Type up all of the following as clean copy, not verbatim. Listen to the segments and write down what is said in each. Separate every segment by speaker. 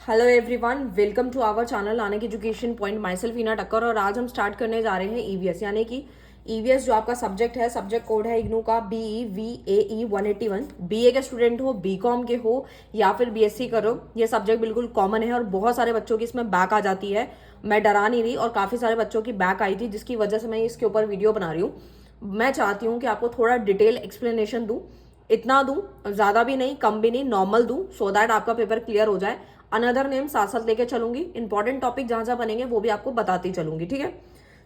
Speaker 1: Hello everyone, welcome to our channel आनक education point. Myself Heena Takkar और आज हम स्टार्ट करने जा रहे हैं ईवीएस, यानी कि ईवीएस जो आपका सब्जेक्ट है, सब्जेक्ट कोड है इग्नू का BEVAE 181। बीए के स्टूडेंट हो, बीकॉम के हो या फिर बीएससी करो, ये सब्जेक्ट बिल्कुल कॉमन है और बहुत सारे बच्चों की इसमें बैक आ जाती है। मैं डरा नहीं रही और काफ़ी सारे बच्चों की बैक आई थी, जिसकी वजह से मैं इसके ऊपर वीडियो बना रही हूँ। मैं चाहती हूँ कि आपको थोड़ा डिटेल एक्सप्लेनेशन दूँ, इतना दूँ, ज़्यादा भी नहीं कम भी नहीं, नॉर्मल दूँ, सो दैट आपका पेपर क्लियर हो जाए। अनदर नेम साथ साथ लेके चलूंगी, इंपॉर्टेंट टॉपिक जहां जहां बनेंगे वो भी आपको बताती चलूंगी, ठीक है।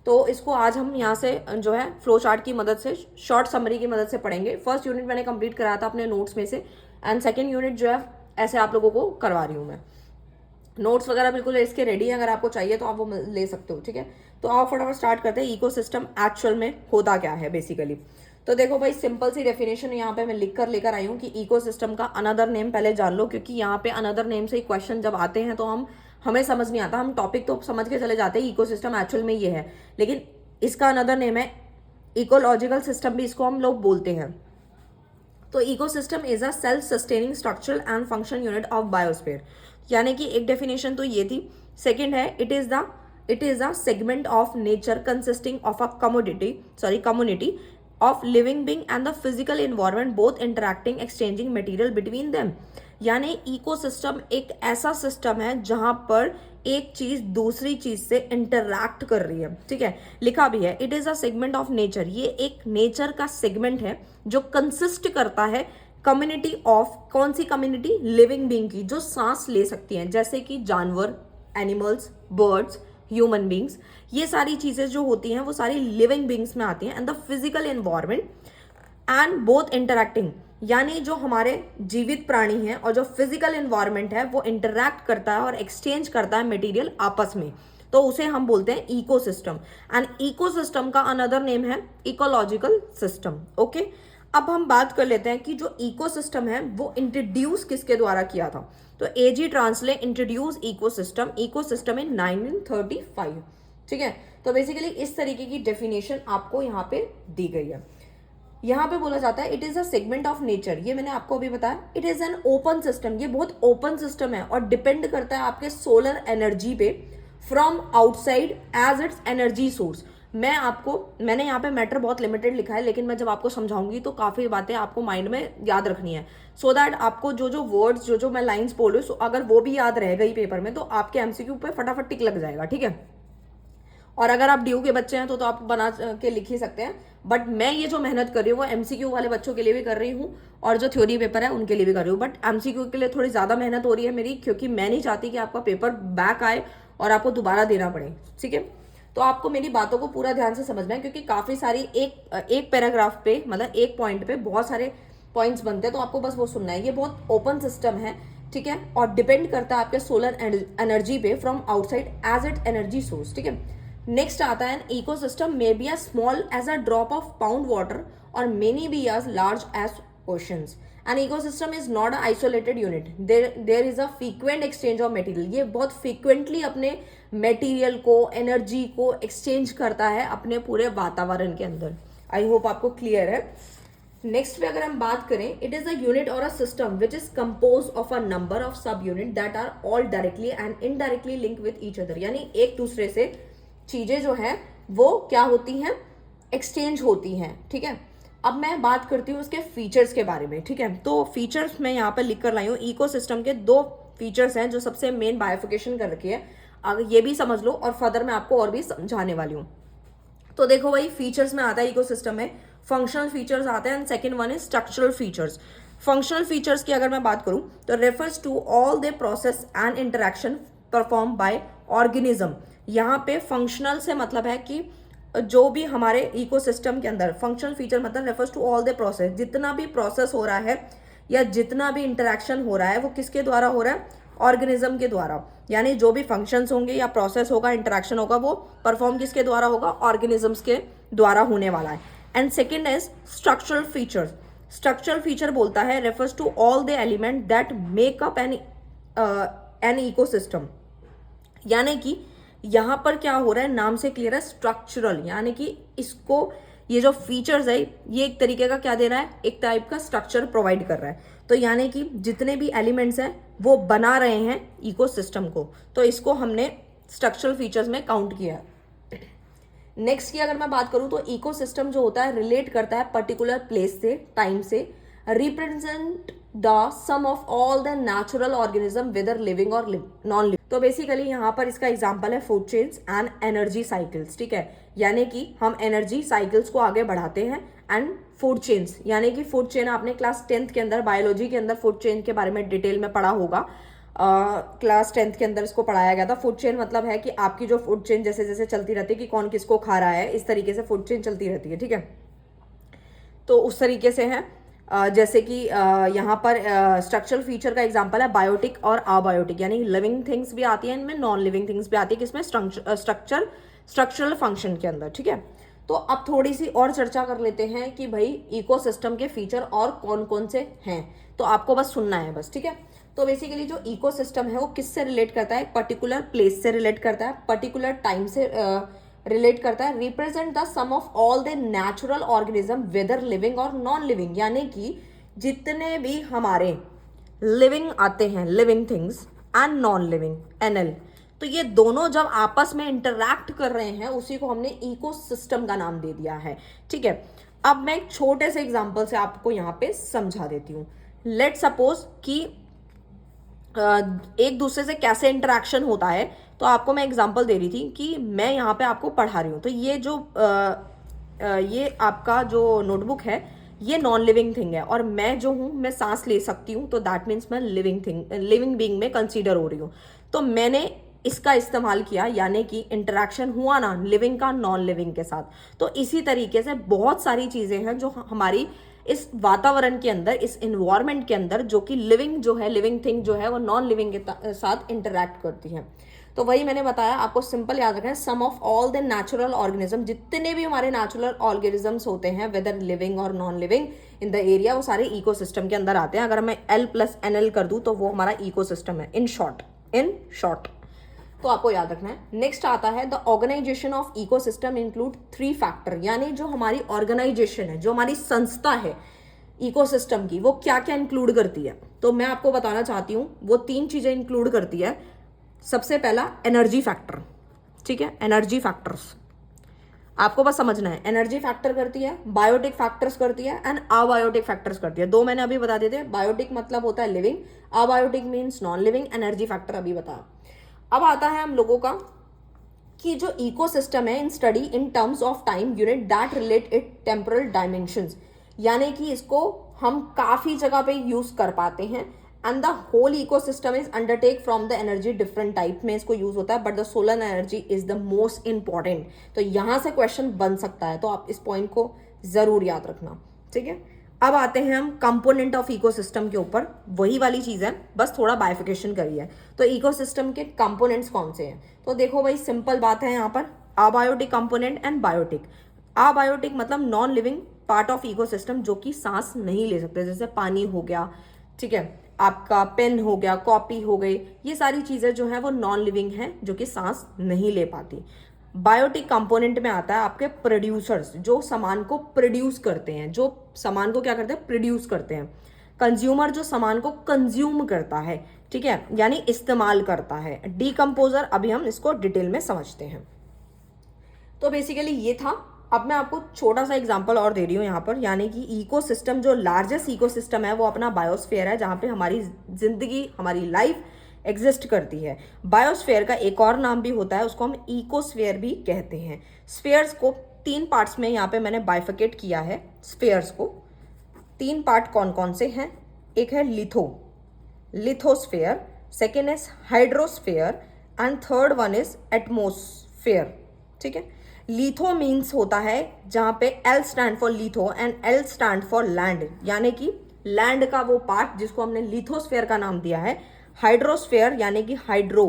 Speaker 1: तो इसको आज हम यहाँ से जो है फ्लो चार्ट की मदद से, शॉर्ट समरी की मदद से पढ़ेंगे। फर्स्ट यूनिट मैंने कंप्लीट कराया था अपने नोट्स में से, एंड सेकेंड यूनिट जो है ऐसे आप लोगों को करवा रही हूँ मैं। नोट्स वगैरह बिल्कुल इसके रेडी है, अगर आपको चाहिए तो आप वो ले सकते हो, ठीक है। तो आप फटाफट स्टार्ट करते हैं। इकोसिस्टम एक्चुअल में होता क्या है बेसिकली। तो देखो भाई, सिंपल सी डेफिनेशन यहाँ पे मैं लिख कर लेकर आई हूँ कि इकोसिस्टम का अनदर नेम पहले जान लो, क्योंकि यहाँ पे अनदर नेम से ही क्वेश्चन जब आते हैं तो हमें समझ नहीं आता। हम टॉपिक तो समझ के चले जाते हैं इकोसिस्टम एक्चुअल में ये है, लेकिन इसका अनदर नेम है इकोलॉजिकल सिस्टम, भी इसको हम लोग बोलते हैं। तो ecosystem is a self sustaining structural and function unit of biosphere, यानी कि एक डेफिनेशन तो ये थी। सेकंड है it is a segment of nature consisting of a community of living being and the physical environment both interacting exchanging material between them। यानी ecosystem एक ऐसा सिस्टम है जहां पर एक चीज दूसरी चीज से इंटरैक्ट कर रही है, ठीक है। लिखा भी है it is a segment of nature, ये एक नेचर का सेगमेंट है जो कंसिस्ट करता है कम्युनिटी ऑफ, कौन सी कम्युनिटी, लिविंग बीइंग की, जो सांस ले सकती हैं, जैसे कि जानवर, एनिमल्स, बर्ड्स, ह्यूमन बींग्स। ये सारी चीजें जो होती हैं वो सारी लिविंग बींग्स में आती हैं। And the physical environment and both interacting, यानी जो हमारे जीवित प्राणी हैं और जो फिजिकल एनवायरमेंट है वो इंटरैक्ट करता है और एक्सचेंज करता है मटेरियल आपस में, तो उसे हम बोलते हैं इकोसिस्टम। एंड इकोसिस्टम का अनदर नेम है इकोलॉजिकल सिस्टम, ओके। अब हम बात कर लेते हैं कि जो इकोसिस्टम है वो इंट्रोड्यूस किसके द्वारा किया था। तो एजी ट्रांसले इंट्रोड्यूस इकोसिस्टम इन 1935, ठीक है। तो बेसिकली इस तरीके की डेफिनेशन आपको यहाँ पे दी गई है। यहाँ पे बोला जाता है it is a segment of nature, ये मैंने आपको अभी बताया। It is an open system, ये बहुत ओपन सिस्टम है और डिपेंड करता है आपके सोलर एनर्जी पे from outside as its energy source. मैंने यहाँ पे मैटर बहुत लिमिटेड लिखा है, लेकिन मैं जब आपको समझाऊंगी तो काफी बातें आपको माइंड में याद रखनी है, सो दैट आपको जो वर्ड्स जो मैं लाइंस बोल रही हूँ, अगर वो भी याद रह गई पेपर में तो आपके एमसीक्यू पे फटाफट टिक लग जाएगा, ठीक है। और अगर आप ड्यू के बच्चे हैं तो आप बना के लिख ही सकते हैं, बट मैं ये जो मेहनत कर रही हूँ वो एमसीक्यू वाले बच्चों के लिए भी कर रही हूँ और जो थ्योरी पेपर है उनके लिए भी कर रही हूँ। बट एमसीक्यू के लिए थोड़ी ज्यादा मेहनत हो रही है मेरी, क्योंकि मैं नहीं चाहती कि आपका पेपर बैक आए और आपको दोबारा देना पड़े, ठीक है। तो आपको मेरी बातों को पूरा ध्यान से समझना है, क्योंकि काफी सारी एक पैराग्राफ पे, मतलब एक पॉइंट पे बहुत सारे पॉइंट्स बनते हैं, तो आपको बस वो सुनना है। ये बहुत ओपन सिस्टम है, ठीक है, और डिपेंड करता है आपके सोलर एनर्जी पे from outside as it energy source, ठीक है। नेक्स्ट आता है ecosystem may be a small as a drop of pound water और many be as large as oceans. An ecosystem is not a isolated unit, there is a frequent exchange of material. ये बहुत frequently अपने material को, energy को exchange करता है अपने पूरे वातावरण के अंदर। आई होप आपको क्लियर है। नेक्स्ट पे अगर हम बात करें, इट इज अ यूनिट और a system which is compose of a number of sub unit that are all directly and indirectly link with each other, यानी एक दूसरे से चीजें जो है वो क्या होती हैं, एक्सचेंज होती हैं, ठीक है। अब मैं बात करती हूँ उसके फीचर्स के बारे में, ठीक है। तो फीचर्स मैं यहाँ पर लिख कर लाई हूँ। इकोसिस्टम के दो फीचर्स हैं जो सबसे मेन बायोफिकेशन कर रखी है, अगर ये भी समझ लो और फर्दर मैं आपको और भी समझाने वाली हूँ। तो देखो भाई, फीचर्स में आता है इकोसिस्टम में फंक्शनल फीचर्स आते हैं and second one is structural features. Functional features की अगर मैं बात करूं तो refers to all the process and interaction perform by organism. यहाँ पे फंक्शनल से मतलब है कि जो भी हमारे इकोसिस्टम के अंदर, फंक्शनल फीचर मतलब refers to all the process, जितना भी प्रोसेस हो रहा है या जितना भी इंटरेक्शन हो रहा है वो किसके द्वारा हो रहा है, ऑर्गेनिज्म के द्वारा। यानी जो भी फंक्शंस होंगे या प्रोसेस होगा, इंटरेक्शन होगा, वो परफॉर्म किसके द्वारा होगा, ऑर्गेनिजम्स के द्वारा होने वाला है। And second is structural feature. Structural feature बोलता है refers to all the element that make up an ecosystem, यानी कि यहाँ पर क्या हो रहा है, नाम से क्लियर है, स्ट्रक्चरल, यानी कि इसको, ये जो फीचर्स है ये एक तरीके का क्या दे रहा है, एक टाइप का स्ट्रक्चर प्रोवाइड कर रहा है। तो यानी कि जितने भी एलिमेंट्स हैं वो बना रहे हैं इकोसिस्टम को, तो इसको हमने स्ट्रक्चरल फीचर्स में काउंट किया है। नेक्स्ट की अगर मैं बात करूं तो इकोसिस्टम जो होता है रिलेट करता है पर्टिकुलर प्लेस से, टाइम से, represent the sum of all the natural organism whether living और नॉन लिविंग। तो बेसिकली यहाँ पर इसका एग्जांपल है food chains and energy cycles, ठीक है। यानी कि हम एनर्जी साइकिल्स को आगे बढ़ाते हैं एंड फूड चेन्स, यानी कि फूड चेन आपने क्लास 10th के अंदर बायोलॉजी के अंदर फूड चेन के बारे में डिटेल में पढ़ा होगा। क्लास 10th के अंदर इसको पढ़ाया गया था। फूड चेन मतलब है कि आपकी जो फूड चेन जैसे जैसे चलती रहती है कि कौन किसको खा रहा है, इस तरीके से फूड चेन चलती रहती है, ठीक है। तो उस तरीके से है जैसे कि यहाँ पर स्ट्रक्चरल फीचर का एग्जांपल है बायोटिक और अबायोटिक, यानी लिविंग थिंग्स भी आती है इनमें, नॉन लिविंग थिंग्स भी आती है किसमें, स्ट्रक्चरल फंक्शन के अंदर, ठीक है। तो अब थोड़ी सी और चर्चा कर लेते हैं कि भाई इकोसिस्टम के फीचर और कौन कौन से हैं, तो आपको बस सुनना है बस, ठीक है। तो बेसिकली जो इकोसिस्टम है वो किससे रिलेट करता है, पर्टिकुलर प्लेस से रिलेट करता है, पर्टिकुलर टाइम से रिलेट करता है, represent the sum of all the natural organism whether living और नॉन लिविंग, यानी कि जितने भी हमारे लिविंग आते हैं, living things and non living, NL, तो ये दोनों जब आपस में इंटरैक्ट कर रहे हैं उसी को हमने इकोसिस्टम का नाम दे दिया है, ठीक है। अब मैं एक छोटे से एग्जांपल से आपको यहाँ पे समझा देती हूँ। लेट सपोज कि एक दूसरे से कैसे इंटरेक्शन होता है, तो आपको मैं एग्जांपल दे रही थी कि मैं यहाँ पे आपको पढ़ा रही हूँ, तो ये जो ये आपका जो नोटबुक है ये नॉन लिविंग थिंग है और मैं जो हूँ मैं सांस ले सकती हूँ, तो दैट मीन्स मैं लिविंग बीइंग में कंसीडर हो रही हूँ। तो मैंने इसका इस्तेमाल किया, यानी कि इंटरेक्शन हुआ ना लिविंग का नॉन लिविंग के साथ। तो इसी तरीके से बहुत सारी चीजें हैं जो हमारी इस वातावरण के अंदर, इस इन्वायरमेंट के अंदर, जो कि लिविंग जो है, लिविंग थिंग जो है वो नॉन लिविंग के साथ इंटरैक्ट करती है। तो वही मैंने बताया, आपको सिंपल याद रखना है, sum of all the natural organism, जितने भी हमारे नेचुरल ऑर्गेनिजम्स होते हैं वेदर लिविंग और non living in the area, वो सारे इकोसिस्टम के अंदर आते हैं। अगर मैं L+NL कर दूं तो वो हमारा इकोसिस्टम है, इन शॉर्ट। तो आपको याद रखना है। नेक्स्ट आता है the organisation of ecosystem include 3 factor, यानी जो हमारी ऑर्गेनाइजेशन है, जो हमारी संस्था है इकोसिस्टम की, वो क्या क्या इंक्लूड करती है। तो मैं आपको बताना चाहती हूँ वो 3 चीजें इंक्लूड करती है। सबसे पहला एनर्जी फैक्टर, ठीक है, एनर्जी फैक्टर्स आपको बस समझना है। एनर्जी फैक्टर करती है, बायोटिक फैक्टर्स करती है एंड अबायोटिक फैक्टर्स करती है। 2 मैंने अभी बता दिए थे। बायोटिक मतलब होता है living, abiotic means non living, energy factor अभी बताया। अब आता है हम लोगों का कि जो इकोसिस्टम है in study in terms of time unit that relate it temporal dimensions, यानी कि इसको हम काफी जगह पे यूज कर पाते हैं। And the whole ecosystem is undertake from the energy, different type में इसको यूज होता है, but the solar energy is the most important. तो यहां से क्वेश्चन बन सकता है, तो आप इस पॉइंट को जरूर याद रखना, ठीक है। अब आते हैं हम कंपोनेंट ऑफ इकोसिस्टम के ऊपर, वही वाली चीज है, बस थोड़ा बाइफिकेशन करी है। तो इकोसिस्टम के कंपोनेंट्स कौन से हैं, तो देखो भाई सिंपल बात है यहाँ पर, abiotic component and biotic. Abiotic मतलब non living part of ecosystem, जो कि सांस नहीं ले सकते, जैसे पानी हो गया, ठीक है, आपका पेन हो गया, कॉपी हो गई, ये सारी चीजें जो है वो नॉन लिविंग है, जो कि सांस नहीं ले पाती। बायोटिक कंपोनेंट में आता है आपके प्रोड्यूसर्स, जो सामान को प्रोड्यूस करते हैं, जो सामान को क्या करते हैं, प्रोड्यूस करते हैं। कंज्यूमर जो सामान को कंज्यूम करता है, ठीक है, यानी इस्तेमाल करता है। डीकंपोजर, अभी हम इसको डिटेल में समझते हैं। तो बेसिकली ये था। अब मैं आपको छोटा सा एग्जांपल और दे रही हूँ यहाँ पर, यानी कि इकोसिस्टम, जो लार्जेस्ट इकोसिस्टम है वो अपना बायोस्फीयर है, जहाँ पे हमारी जिंदगी, हमारी लाइफ एग्जिस्ट करती है। बायोस्फीयर का एक और नाम भी होता है, उसको हम इकोस्फीयर भी कहते हैं। स्फीयर्स को 3 पार्ट्स में यहाँ पे मैंने बाइफिकेट किया है। स्फीयर्स को 3 पार्ट कौन कौन से हैं, एक है lithosphere, second is hydrosphere and third one is atmosphere, ठीक है। लिथो मीन्स होता है जहाँ पे L stand for litho and L stand for land, यानी कि लैंड का वो पार्ट जिसको हमने लिथोस्फीयर का नाम दिया है। हाइड्रोस्फीयर यानी कि हाइड्रो,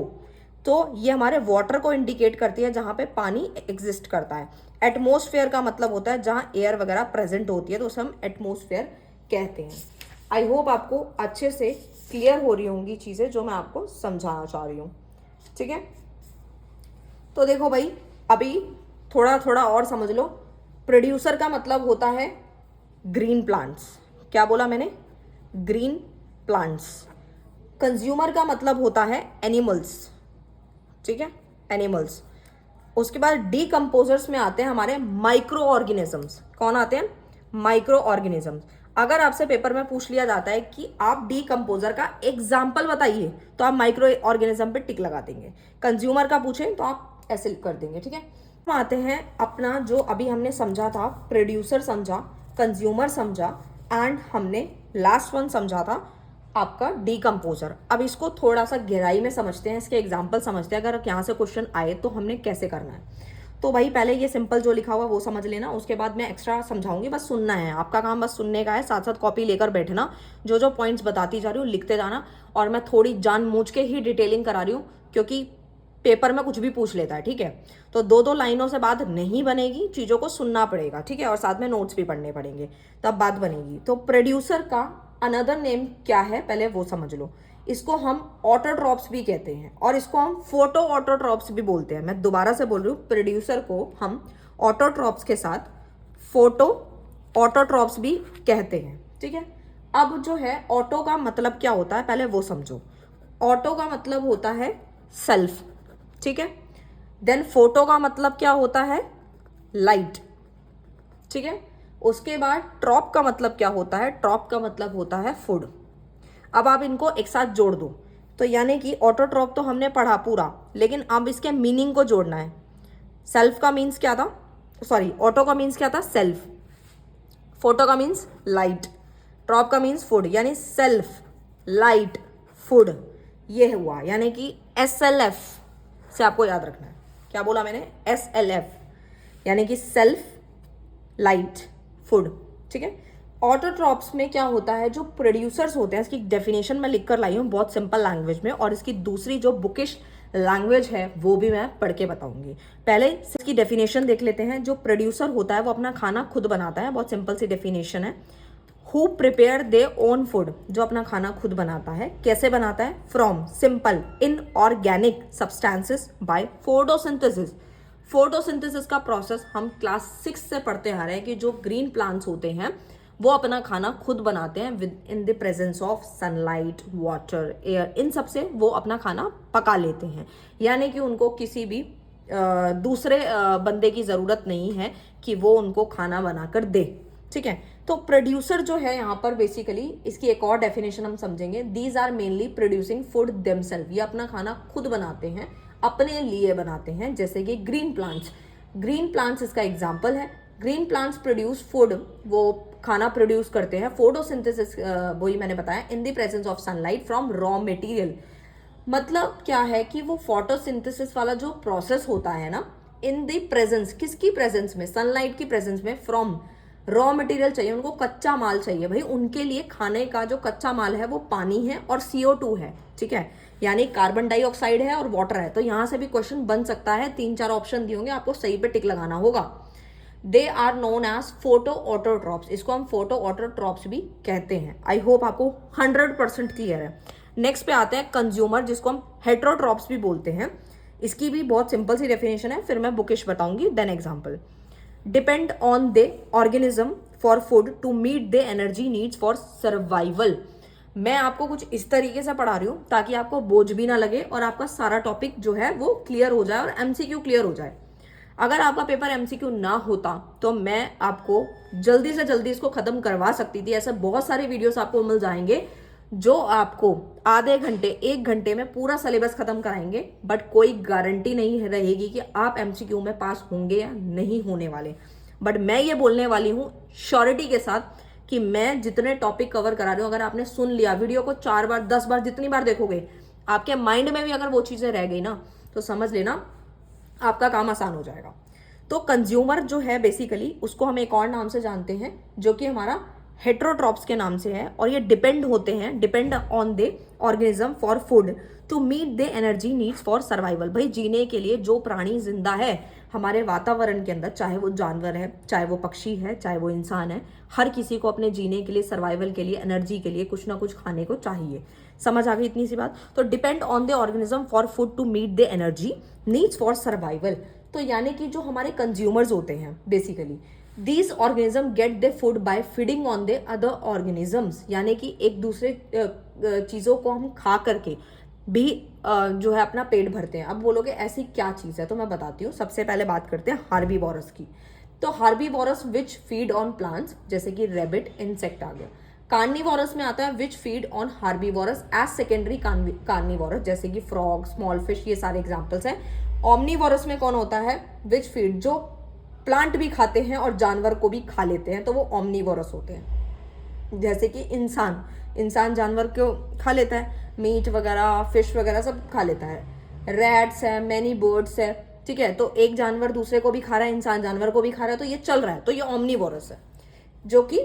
Speaker 1: तो ये हमारे वाटर को इंडिकेट करती है, जहाँ पे पानी एग्जिस्ट करता है। एटमोस्फेयर का मतलब होता है जहाँ एयर वगैरह प्रेजेंट होती है, तो उसे हम एटमोस्फेयर कहते हैं। आई होप आपको अच्छे से क्लियर हो रही होंगी चीज़ें जो मैं आपको समझाना चाह रही हूँ, ठीक है। तो देखो भाई, अभी थोड़ा थोड़ा और समझ लो। प्रोड्यूसर का मतलब होता है ग्रीन प्लांट्स, क्या बोला मैंने, ग्रीन प्लांट्स। कंज्यूमर का मतलब होता है एनिमल्स, ठीक है, एनिमल्स। उसके बाद डीकम्पोजर्स में आते हैं हमारे माइक्रो ऑर्गेनिजम्स। कौन आते हैं? Micro organisms. अगर आपसे पेपर में पूछ लिया जाता है कि आप डीकम्पोजर का एग्जाम्पल बताइए, तो आप माइक्रो ऑर्गेनिज्म पे टिक लगा देंगे। कंज्यूमर का पूछें तो आप ऐसे कर देंगे, ठीक है। हम आते हैं अपना जो अभी हमने समझा था, प्रोड्यूसर समझा, कंज्यूमर समझा, एंड हमने लास्ट वन समझा था आपका डीकम्पोजर। अब इसको थोड़ा सा गहराई में समझते हैं, इसके एग्जाम्पल समझते हैं। अगर यहाँ से क्वेश्चन आए तो हमने कैसे करना है। तो भाई पहले ये सिंपल जो लिखा हुआ वो समझ लेना, उसके बाद मैं एक्स्ट्रा समझाऊंगी, बस सुनना है। आपका काम बस सुनने का है, साथ साथ कॉपी लेकर बैठना, जो जो पॉइंट्स बताती जा रही हूँ लिखते जाना। और मैं थोड़ी जानबूझ के ही डिटेलिंग करा रही हूँ, क्योंकि पेपर में कुछ भी पूछ लेता है, ठीक है। तो दो दो लाइनों से बात नहीं बनेगी, चीज़ों को सुनना पड़ेगा, ठीक है, और साथ में नोट्स भी पढ़ने पड़ेंगे, तब बात बनेगी। तो प्रोड्यूसर का अनदर नेम क्या है पहले वो समझ लो। इसको हम ऑटोट्रॉप्स भी कहते हैं, और इसको हम फोटो ऑटोट्रॉप्स भी बोलते हैं। मैं दोबारा से बोल रही हूँ, प्रोड्यूसर को हम ऑटोट्रॉप्स के साथ फोटो ऑटोट्रॉप्स भी कहते हैं, ठीक है। अब जो है ऑटो का मतलब क्या होता है पहले वो समझो। ऑटो का मतलब होता है सेल्फ, ठीक है। देन फोटो का मतलब क्या होता है? लाइट, ठीक है। उसके बाद ट्रॉप का मतलब क्या होता है? ट्रॉप का मतलब होता है फूड। अब आप इनको एक साथ जोड़ दो, तो यानी कि ऑटोट्रॉप तो हमने पढ़ा पूरा, लेकिन अब इसके मीनिंग को जोड़ना है। सेल्फ का मीन्स क्या था? सॉरी, ऑटो का मीन्स क्या था? सेल्फ। फोटो का मीन्स लाइट। ट्रॉप का मीन्स फूड, यानी सेल्फ, लाइट, फूड, ये हुआ। यानी कि SLF से आपको याद रखना है। क्या बोला मैंने? SLF, यानी कि सेल्फ, लाइट, फूड, ठीक है। ऑटोट्रॉप्स में क्या होता है, जो प्रोड्यूसर्स होते हैं, इसकी डेफिनेशन मैं लिख कर लाई हूँ बहुत सिंपल लैंग्वेज में, और इसकी दूसरी जो बुकिश लैंग्वेज है वो भी मैं पढ़ के बताऊंगी। पहले इसकी डेफिनेशन देख लेते हैं। जो प्रोड्यूसर होता है वो अपना खाना खुद बनाता है, बहुत सिंपल सी डेफिनेशन है। Who prepare they own food, जो अपना खाना खुद बनाता है। कैसे बनाता है? From simple inorganic substances by photosynthesis. Photosynthesis का प्रोसेस हम क्लास 6 से पढ़ते आ रहे हैं कि जो ग्रीन प्लांट्स होते हैं वो अपना खाना खुद बनाते हैं within the presence of sunlight, water, air, इन सब से वो अपना खाना पका लेते हैं। यानी कि उनको किसी भी दूसरे बंदे की ज़रूरत नहीं है कि वो उनको खाना बनाकर दे, ठीक है। तो प्रोड्यूसर जो है यहाँ पर बेसिकली, इसकी एक और डेफिनेशन हम समझेंगे। These are mainly producing food themselves, ये अपना खाना खुद बनाते हैं, अपने लिए बनाते हैं। जैसे कि ग्रीन प्लांट्स, ग्रीन प्लांट्स इसका एग्जाम्पल है। ग्रीन प्लांट्स प्रोड्यूस फूड, वो खाना प्रोड्यूस करते हैं। फोटोसिंथेसिस वही मैंने बताया, इन the presence of sunlight from raw material. मतलब क्या है कि वो फोटोसिंथेसिस वाला जो प्रोसेस होता है ना, इन द प्रेजेंस, किसकी प्रेजेंस में? सनलाइट की प्रेजेंस में। फ्रॉम रॉ मटेरियल चाहिए उनको, कच्चा माल चाहिए भाई। उनके लिए खाने का जो कच्चा माल है वो पानी है और CO2 है, ठीक है, यानी कार्बन डाइऑक्साइड है और वाटर है। तो यहां से भी क्वेश्चन बन सकता है, 3-4 ऑप्शन दिए होंगे, आपको सही पे टिक लगाना होगा। They are known as photo autotrophs, इसको हम फोटो ऑटोट्रॉप्स भी कहते हैं। आई होप आपको 100% क्लियर है। नेक्स्ट पे आते हैं कंज्यूमर, जिसको हम हेट्रोट्रॉप्स भी बोलते हैं। इसकी भी बहुत सिंपल सी डेफिनेशन है, फिर मैं बुकिश बताऊंगी, then example. Depend on the organism for food to meet the energy needs for survival. मैं आपको कुछ इस तरीके से पढ़ा रही हूँ ताकि आपको बोझ भी ना लगे और आपका सारा टॉपिक जो है वो क्लियर हो जाए और MCQ क्लियर हो जाए। अगर आपका पेपर MCQ ना होता तो मैं आपको जल्दी से जल्दी इसको खत्म करवा सकती थी। ऐसे बहुत सारे वीडियोस आपको मिल जाएंगे जो आपको आधे घंटे 1 घंटे में पूरा सिलेबस खत्म कराएंगे, बट कोई गारंटी नहीं रहेगी कि आप MCQ में पास होंगे या नहीं होने वाले। बट मैं ये बोलने वाली हूँ श्योरिटी के साथ कि मैं जितने टॉपिक कवर करा रही हूँ, अगर आपने सुन लिया वीडियो को 4 बार 10 बार जितनी बार देखोगे, आपके माइंड में भी अगर वो चीजें रह गई ना, तो समझ लेना आपका काम आसान हो जाएगा। तो कंज्यूमर जो है बेसिकली, उसको हम एक और नाम से जानते हैं जो कि हमारा हेट्रोट्रॉप्स के नाम से है, और ये डिपेंड होते हैं, depend on the organism for food to meet the energy needs for survival. भाई जीने के लिए जो प्राणी जिंदा है हमारे वातावरण के अंदर, चाहे वो जानवर है, चाहे वो पक्षी है, चाहे वो इंसान है, हर किसी को अपने जीने के लिए, सर्वाइवल के लिए, एनर्जी के लिए कुछ ना कुछ खाने को चाहिए। समझ आ गई इतनी सी बात? तो depend on the organism for food to meet the energy needs for survival. तो यानी कि जो हमारे कंज्यूमर्स होते हैं basically, these organism get the food by feeding on the other organisms, यानी कि एक दूसरे चीज़ों को हम खा करके भी जो है अपना पेट भरते हैं। अब बोलोगे ऐसी क्या चीज़ है, तो मैं बताती हूँ। सबसे पहले बात करते हैं हार्बीवोरस की। तो herbivores which feed on plants, जैसे कि रेबिट, इंसेक्ट आ गया। कार्निवोरस में आता है which feed on herbivorous as secondary carnivorous, जैसे कि फ्रॉग, स्मॉल फिश, ये सारे एग्जाम्पल्स हैं। ऑमनीवोरस में कौन होता है, विच फीड, जो प्लांट भी खाते हैं और जानवर को भी खा लेते हैं, तो वो ऑमनीवोरस होते हैं। जैसे कि इंसान जानवर को खा लेता है, मीट वगैरह, फिश वगैरह सब खा लेता है। रैट्स है, मैनी बर्ड्स है, ठीक है। तो एक जानवर दूसरे को भी खा रहा है, इंसान जानवर को भी खा रहा है, तो ये चल रहा है, तो ये ऑमनीवोरस है, जो कि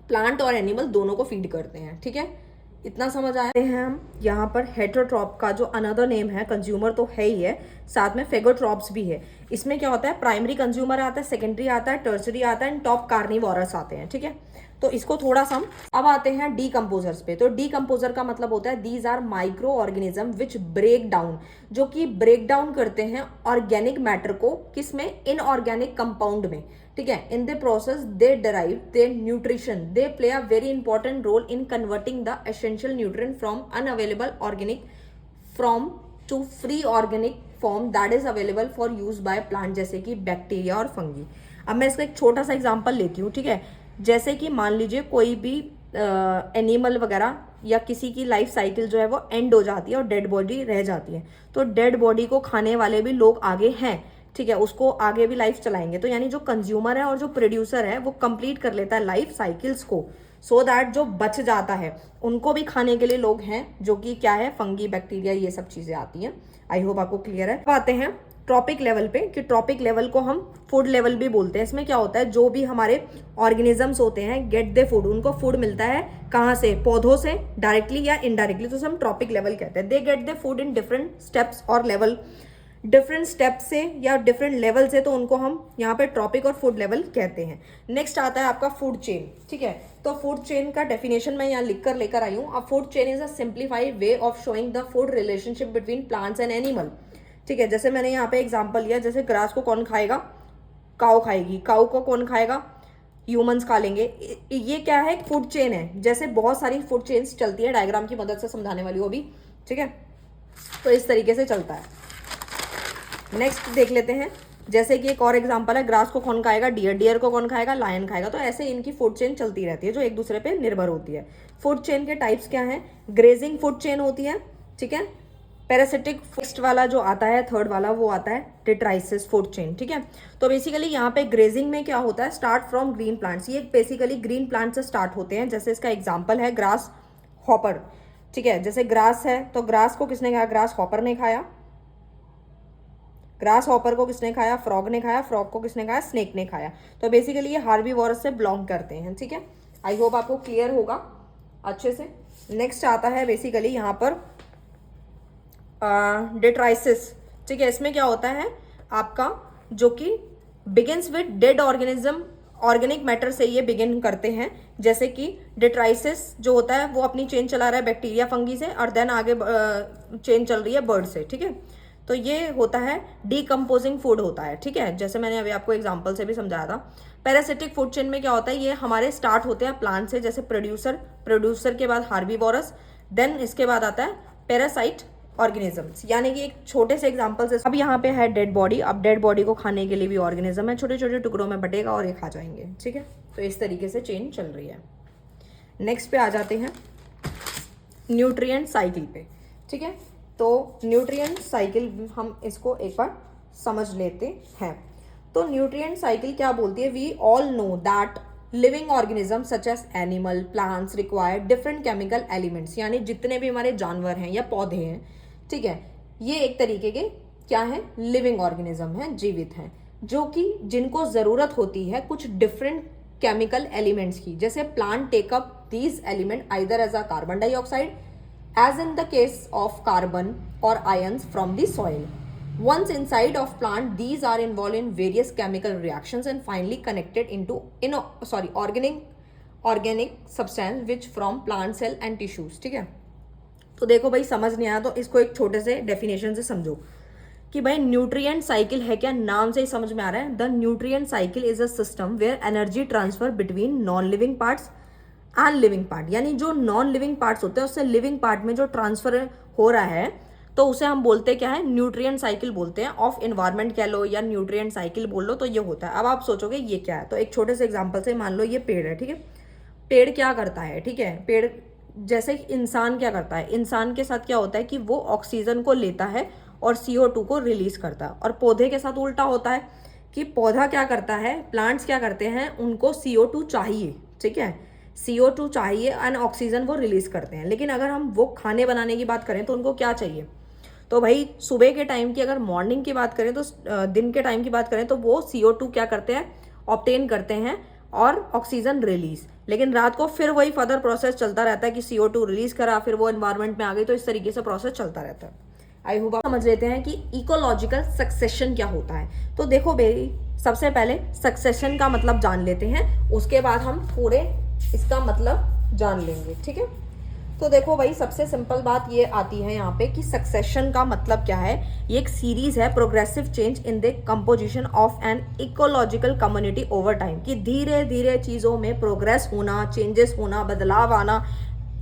Speaker 1: प्लांट और एनिमल दोनों को फीड करते हैं, ठीक है। इतना समझ आए हैं हम। यहाँ पर हेटरोट्रॉप का जो अनदर नेम है, कंज्यूमर तो है ही है, साथ में फेगोट्रॉप्स भी है। इसमें क्या होता है, प्राइमरी कंज्यूमर आता है, सेकेंडरी आता है, टर्सरी आता है, एंड टॉप कार्निवोरस आते हैं, ठीक है। तो इसको थोड़ा सा अब आते हैं डीकम्पोजर्स पे। तो डीकम्पोजर का मतलब होता है these are micro organism which break down, जो कि ब्रेक डाउन करते हैं ऑर्गेनिक मैटर को, किसमें, इनऑर्गेनिक कंपाउंड में, ठीक है। In the process they derive their nutrition, they play a very important role in converting the essential nutrient from unavailable organic from to free organic form that is available for use by plant, जैसे कि bacteria और fungi. अब मैं इसका एक छोटा सा example लेती हूँ, ठीक है। जैसे कि मान लीजिए कोई भी एनिमल वगैरह या किसी की लाइफ साइकिल जो है वो एंड हो जाती है और डेड बॉडी रह जाती है, तो डेड बॉडी को खाने वाले भी लोग आगे हैं, ठीक है, उसको आगे भी लाइफ चलाएंगे। तो यानी जो कंज्यूमर है और जो प्रोड्यूसर है वो कंप्लीट कर लेता है लाइफ साइकिल्स को, सो दैट जो बच जाता है उनको भी खाने के लिए लोग हैं, जो कि क्या है, फंगी, बैक्टीरिया, ये सब चीजें आती हैं। आई होप आपको क्लियर है। अब आते हैं ट्रॉपिक लेवल पे, कि ट्रॉपिक लेवल को हम फूड लेवल भी बोलते हैं। इसमें क्या होता है, जो भी हमारे ऑर्गेनिजम्स होते हैं गेट दे फूड, उनको फूड मिलता है कहाँ से, पौधों से, डायरेक्टली या इनडायरेक्टली, तो हम ट्रॉपिक लेवल कहते हैं। They get the food in different steps और लेवल, डिफरेंट स्टेप से या डिफरेंट लेवल से, तो उनको हम यहाँ पे ट्रॉपिक और फूड लेवल कहते हैं। नेक्स्ट आता है आपका फूड चेन, ठीक है। तो फूड चेन का डेफिनेशन मैं यहाँ लिख कर लेकर आई हूँ। अब food chain is a simplified way of showing the food relationship between plants and animal, ठीक है। जैसे मैंने यहाँ पे एग्जाम्पल लिया, जैसे ग्रास को कौन खाएगा, काऊ खाएगी, काऊ को कौन खाएगा, ह्यूमंस खा लेंगे। ये क्या है, फूड चेन है। जैसे बहुत सारी फूड चेन्स चलती है, डायग्राम की मदद से समझाने वाली वो भी, ठीक है। तो इस तरीके से चलता है। नेक्स्ट देख लेते हैं, जैसे कि एक और एग्जांपल है, ग्रास को कौन खाएगा, डियर, डियर को कौन खाएगा, लायन खाएगा। तो ऐसे इनकी फूड चेन चलती रहती है, जो एक दूसरे पे निर्भर होती है। फूड चेन के टाइप्स क्या हैं, ग्रेजिंग फूड चेन होती है, ठीक है। पैरासिटिक फर्स्ट वाला जो आता है, थर्ड वाला, वो आता है डिट्राइसिस फूड चेन, ठीक है। तो बेसिकली यहाँ पे ग्रेजिंग में क्या होता है, स्टार्ट फ्रॉम ग्रीन प्लांट्स, ये बेसिकली ग्रीन प्लांट से स्टार्ट होते हैं। जैसे इसका एग्जाम्पल है ग्रास हॉपर, ठीक है। जैसे ग्रास है, तो ग्रास को किसने खाया, ग्रास हॉपर ने खाया। ग्रास हॉपर को किसने खाया, फ्रॉग ने खाया। फ्रॉग को किसने खाया, स्नेक ने खाया। तो बेसिकली ये हार्बीवोरस से बिलोंग करते हैं, ठीक है। आई होप आपको क्लियर होगा अच्छे से। नेक्स्ट आता है बेसिकली यहाँ पर डिट्राइसिस, ठीक है। इसमें क्या होता है आपका, जो कि begins with dead organism, organic matter से ये बिगिन करते हैं। जैसे कि डिट्राइसिस जो होता है वो अपनी चेन चला रहा है बैक्टीरिया फंगी से, और देन आगे चेन चल रही है बर्ड से, ठीक है। तो ये होता है डीकम्पोजिंग फूड होता है, ठीक है। जैसे मैंने अभी आपको एग्जांपल से भी समझाया था। पैरासिटिक फूड चेन में क्या होता है, ये हमारे स्टार्ट होते हैं प्लांट से, जैसे प्रोड्यूसर के बाद हार्बीवोरस, देन इसके बाद आता है पैरासाइट ऑर्गेनिजम्स। यानी कि एक छोटे से एग्जांपल से, अब यहाँ पे है डेड बॉडी, अब डेड बॉडी को खाने के लिए भी ऑर्गेनिज्म है, छोटे छोटे टुकड़ों में बटेगा और ये खा जाएंगे, ठीक है। तो इस तरीके से चेन चल रही है। नेक्स्ट पे आ जाते हैं न्यूट्रिएंट साइकिल पे, ठीक है। तो न्यूट्रिएंट साइकिल हम इसको एक बार समझ लेते हैं। तो न्यूट्रिएंट साइकिल क्या बोलती है, we all know that living organism such as animal, plants require different chemical elements, यानी जितने भी हमारे जानवर हैं या पौधे हैं, ठीक है, ये एक तरीके के क्या है, लिविंग ऑर्गेनिज्म है, जीवित हैं, जो कि जिनको जरूरत होती है कुछ डिफरेंट केमिकल एलिमेंट्स की। जैसे plant take up these element either as a carbon dioxide, as in the case of carbon or ions from the soil. Once inside of plant, these are involved in various chemical reactions and finally connected into organic substance which from plant cell and tissues, ठीक है। तो देखो भाई, समझ नहीं आया तो इसको एक छोटे से डेफिनेशन से समझो। कि भाई न्यूट्रिएंट साइकिल है क्या, नाम से ही समझ में आ रहा है। The nutrient cycle is a system where energy transfer between non living parts and living part, यानी जो नॉन लिविंग पार्ट्स होते हैं उससे लिविंग पार्ट में जो ट्रांसफर हो रहा है तो उसे हम बोलते क्या है, न्यूट्रिएंट साइकिल बोलते हैं। ऑफ एनवायरमेंट कह लो या न्यूट्रिएंट साइकिल बोल लो, तो ये होता है। अब आप सोचोगे ये क्या है, तो एक छोटे से एग्जांपल से मान लो ये पेड़ है, ठीक है। पेड़ क्या करता है, ठीक है, पेड़ जैसे इंसान क्या करता है, इंसान के साथ क्या होता है कि वो ऑक्सीजन को लेता है और CO2 को रिलीज करता है। और पौधे के साथ उल्टा होता है कि पौधा क्या करता है, प्लांट्स क्या करते हैं, उनको CO2 चाहिए, ठीक है, CO2 चाहिए एंड ऑक्सीजन वो रिलीज करते हैं। लेकिन अगर हम वो खाने बनाने की बात करें तो उनको क्या चाहिए, तो भाई सुबह के टाइम की अगर मॉर्निंग की बात करें तो दिन के टाइम की बात करें तो वो CO2 क्या करते हैं, ऑब्टेन करते हैं और ऑक्सीजन रिलीज। लेकिन रात को फिर वही फर्दर प्रोसेस चलता रहता है कि CO2 रिलीज करा, फिर वो एनवायरनमेंट में आ गई, तो इस तरीके से प्रोसेस चलता रहता है। आई होप आप समझ लेते हैं कि इकोलॉजिकल सक्सेशन क्या होता है। तो देखो भाई, सबसे पहले सक्सेशन का मतलब जान लेते हैं, उसके बाद हम पूरे इसका मतलब जान लेंगे, ठीक है। तो देखो भाई, सबसे सिंपल बात ये आती है यहाँ पे कि सक्सेशन का मतलब क्या है। ये एक सीरीज है, progressive change in the composition of an ecological community over time, कि धीरे धीरे चीजों में प्रोग्रेस होना, चेंजेस होना, बदलाव आना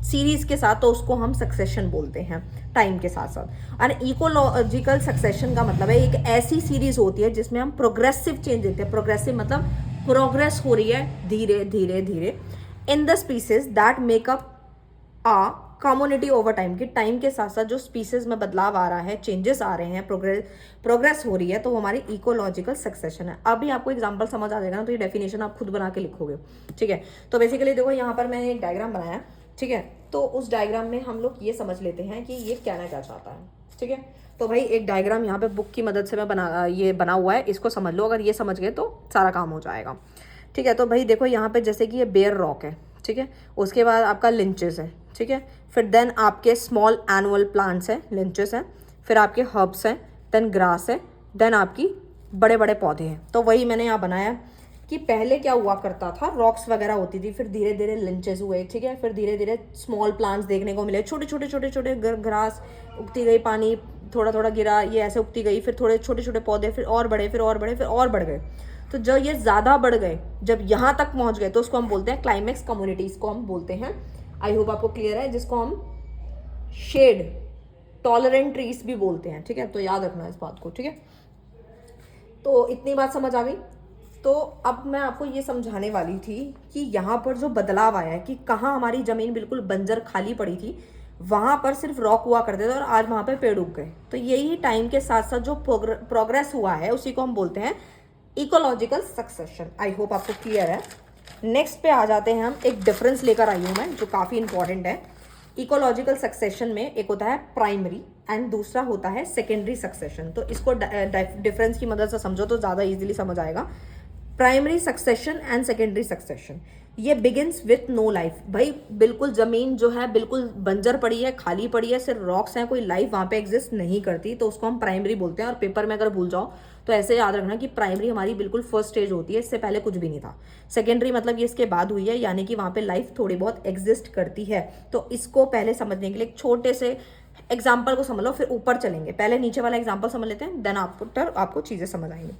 Speaker 1: सीरीज के साथ, तो उसको हम सक्सेशन बोलते हैं टाइम के साथ साथ। और इकोलॉजिकल सक्सेशन का मतलब है एक ऐसी सीरीज होती है जिसमें हम प्रोग्रेसिव चेंज देते हैं। प्रोग्रेसिव मतलब प्रोग्रेस हो रही है धीरे धीरे धीरे in the species that make up a community over time, की टाइम के साथ साथ जो स्पीसीज में बदलाव आ रहा है, चेंजेस आ रहे हैं, प्रोग्रेस हो रही है, तो वो हमारी इकोलॉजिकल सक्सेशन है। अभी आपको एग्जांपल समझ आ जाएगा ना, तो ये डेफिनेशन आप खुद बना के लिखोगे, ठीक है। तो बेसिकली देखो यहाँ पर मैंने एक डायग्राम बनाया, ठीक है। तो उस डायग्राम में हम लोग ये समझ लेते हैं कि ये कहना क्या चाहता है, ठीक है। तो भाई एक डायग्राम यहाँ पे बुक की मदद से मैं ये बना हुआ है, इसको समझ लो। अगर ये समझ गए तो सारा काम हो जाएगा, ठीक है। तो भाई देखो यहाँ पे जैसे कि ये बेयर रॉक है, ठीक है, उसके बाद आपका लिंचेस है, ठीक है, फिर देन आपके स्मॉल एनुअल प्लांट्स हैं, लिंचेस हैं, फिर आपके हर्ब्स हैं, देन ग्रास है, देन आपकी बड़े बड़े पौधे हैं। तो वही मैंने यहाँ बनाया कि पहले क्या हुआ करता था, रॉक्स वगैरह होती थी, फिर धीरे धीरे लिंचेस हुए, ठीक है, फिर धीरे धीरे स्मॉल प्लांट्स देखने को मिले, छोटे छोटे छोटे छोटे ग्रास उगती गई, पानी थोड़ा थोड़ा गिरा, ये ऐसे उगती गई, फिर थोड़े छोटे छोटे पौधे, फिर और बड़े, फिर और बड़े, फिर और बढ़ गए। तो जब ये ज़्यादा बढ़ गए, जब यहाँ तक पहुँच गए, तो उसको हम बोलते हैं क्लाइमेक्स कम्युनिटी, इसको हम बोलते हैं। आई होप आपको क्लियर है, जिसको हम शेड टॉलरेंट ट्रीज भी बोलते हैं, ठीक है। तो याद रखना इस बात को, ठीक है। तो इतनी बात समझ आ गई। तो अब मैं आपको ये समझाने वाली थी कि यहाँ पर जो बदलाव आया है, कि कहाँ हमारी ज़मीन बिल्कुल बंजर खाली पड़ी थी, वहाँ पर सिर्फ रॉक हुआ करते थे और आज वहाँ पे पेड़ उग गए। तो यही टाइम के साथ साथ जो प्रोग्रेस हुआ है, उसी को हम बोलते हैं इकोलॉजिकल सक्सेशन। आई होप आपको क्लियर है। नेक्स्ट पे आ जाते हैं हम, एक डिफरेंस लेकर आई हूँ मैं जो काफ़ी इंपॉर्टेंट है। इकोलॉजिकल सक्सेशन में एक होता है प्राइमरी एंड दूसरा होता है सेकेंडरी सक्सेशन। तो इसको डिफरेंस की मदद से समझो तो ज़्यादा इजीली समझ आएगा। Primary succession and secondary succession, ये बिगिंस विथ नो लाइफ। भाई बिल्कुल ज़मीन जो है बिल्कुल बंजर पड़ी है, खाली पड़ी है, सिर्फ रॉक्स हैं, कोई लाइफ वहाँ पे एग्जिस्ट नहीं करती, तो उसको हम प्राइमरी बोलते हैं। और पेपर में अगर भूल जाओ तो ऐसे याद रखना कि प्राइमरी हमारी बिल्कुल फर्स्ट स्टेज होती है, इससे पहले कुछ भी नहीं था। सेकेंडरी मतलब ये इसके बाद हुई है, यानी कि वहाँ पे लाइफ थोड़ी बहुत एग्जिस्ट करती है। तो इसको पहले समझने के लिए एक छोटे से एग्जाम्पल को समझ लो, फिर ऊपर चलेंगे। पहले नीचे वाला एग्जाम्पल समझ लेते हैं, देन आपको चीज़ें समझ आएंगी।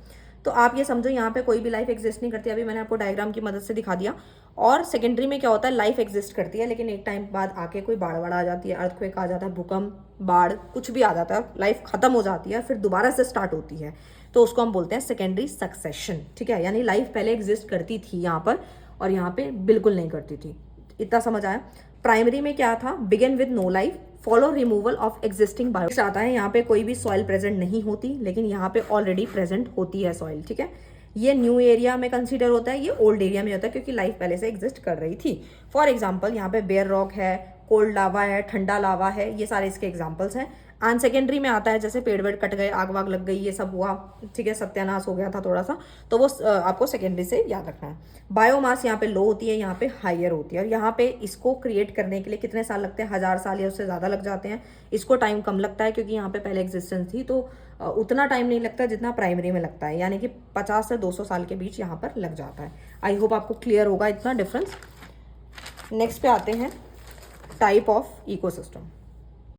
Speaker 1: तो आप ये समझो यहाँ पे कोई भी लाइफ एग्जिस्ट नहीं करती, अभी मैंने आपको डायग्राम की मदद से दिखा दिया। और सेकेंडरी में क्या होता है, लाइफ एग्जिस्ट करती है, लेकिन एक टाइम बाद आके कोई बाढ़ आ जाती है, अर्थक्वेक आ जाता है, भूकंप, बाढ़, कुछ भी आ जाता है, लाइफ खत्म हो जाती है, फिर दोबारा से स्टार्ट होती है। तो उसको हम बोलते हैं सेकेंडरी सक्सेशन, ठीक है। यानी लाइफ पहले एग्जिस्ट करती थी यहाँ पर, और यहाँ पे बिल्कुल नहीं करती थी। इतना समझ आया। प्राइमरी में क्या था, begin with no life, follow removal of existing bio आता है। यहाँ पे कोई भी सॉइल प्रेजेंट नहीं होती, लेकिन यहाँ पे ऑलरेडी प्रेजेंट होती है सॉइल, ठीक है। ये न्यू एरिया में कंसीडर होता है, ये ओल्ड एरिया में होता है, क्योंकि लाइफ पहले से एग्जिस्ट कर रही थी। फॉर एग्जाम्पल यहाँ पे बेयर रॉक है, कोल्ड लावा है, ठंडा लावा है, ये सारे इसके एग्जाम्पल्स हैं। एंड सेकेंडरी में आता है जैसे पेड़ वेड़ कट गए, आग वाग लग गई, ये सब हुआ, ठीक है, सत्यानाश हो गया था थोड़ा सा, तो वो आपको सेकेंडरी से याद रखना है। बायोमास यहाँ पे लो होती है, यहाँ पे हायर होती है, और यहाँ पे इसको क्रिएट करने के लिए कितने साल लगते हैं, 1000 साल या उससे ज़्यादा लग जाते हैं। इसको टाइम कम लगता है क्योंकि यहाँ पे पहले एग्जिस्टेंस थी, तो उतना टाइम नहीं लगता जितना प्राइमरी में लगता है, यानी कि 50 से 200 साल के बीच यहाँ पर लग जाता है। आई होप आपको क्लियर होगा इतना डिफरेंस। नेक्स्ट पे आते हैं टाइप ऑफ इकोसिस्टम।